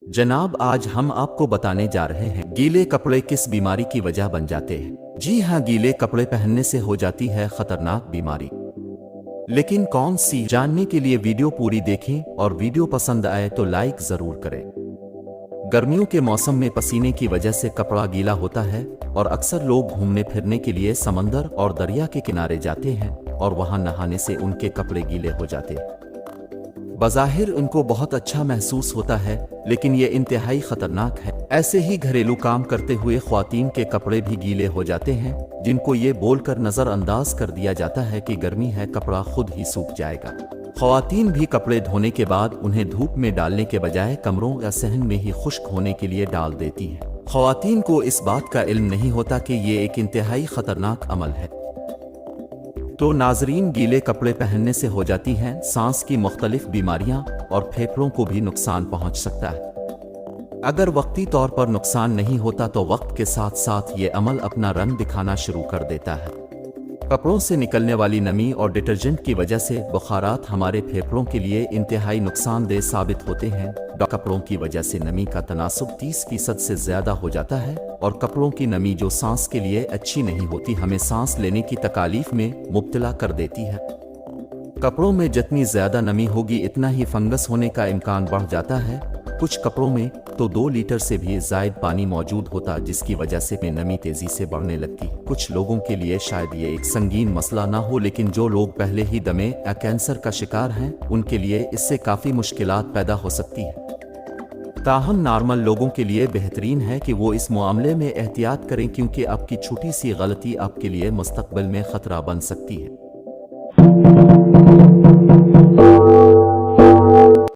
जनाब, आज हम आपको बताने जा रहे हैं गीले कपड़े किस बीमारी की वजह बन जाते हैं। जी हाँ, गीले कपड़े पहनने से हो जाती है खतरनाक बीमारी। लेकिन कौन सी, जानने के लिए वीडियो पूरी देखें और वीडियो पसंद आए तो लाइक जरूर करें। गर्मियों के मौसम में पसीने की वजह से कपड़ा गीला होता है और अक्सर लोग घूमने फिरने के लिए समंदर और दरिया के किनारे जाते हैं और वहां नहाने से उनके कपड़े गीले हो जाते हैं। बज़ाहिर उनको बहुत अच्छा महसूस होता है, लेकिन ये इंतहाई खतरनाक है। ऐसे ही घरेलू काम करते हुए ख्वातीन के कपड़े भी गीले हो जाते हैं, जिनको ये बोलकर नज़रअंदाज कर दिया जाता है कि गर्मी है, कपड़ा खुद ही सूख जाएगा। ख्वातीन भी कपड़े धोने के बाद उन्हें धूप में डालने के बजाय कमरों या सहन में ही खुश्क होने के लिए डाल देती हैं। ख्वातीन को इस बात का इल्म नहीं होता कि ये एक इंतहाई खतरनाक अमल है। तो नाजरीन, गीले कपड़े पहनने से हो जाती हैं सांस की मुख्तलिफ बीमारियां और फेफड़ों को भी नुकसान पहुंच सकता है। अगर वक्ती तौर पर नुकसान नहीं होता तो वक्त के साथ साथ ये अमल अपना रंग दिखाना शुरू कर देता है। कपड़ों से निकलने वाली नमी और डिटर्जेंट की वजह से बुखारात हमारे फेफड़ों के लिए इंतहाई नुकसानदेह साबित होते हैं। कपड़ों की वजह से नमी का तनासुब 30% से ज्यादा हो जाता है और कपड़ों की नमी जो सांस के लिए अच्छी नहीं होती, हमें सांस लेने की तकालीफ में मुब्तला कर देती है। कपड़ों में जितनी ज्यादा नमी होगी इतना ही फंगस होने का इम्कान बढ़ जाता है। कुछ कपड़ों में तो 2 लीटर से भी ज़ायद पानी मौजूद होता, जिसकी वजह से नमी तेजी से बढ़ने लगती। कुछ लोगों के लिए शायद ये एक संगीन मसला ना हो, लेकिन जो लोग पहले ही दमे या कैंसर का शिकार हैं उनके लिए इससे काफ़ी मुश्किलात पैदा हो सकती है। ताहम नॉर्मल लोगों के लिए बेहतरीन है कि वो इस मामले में एहतियात करें, क्योंकि आपकी छोटी सी गलती आपके लिए मुस्तकबिल में खतरा बन सकती है।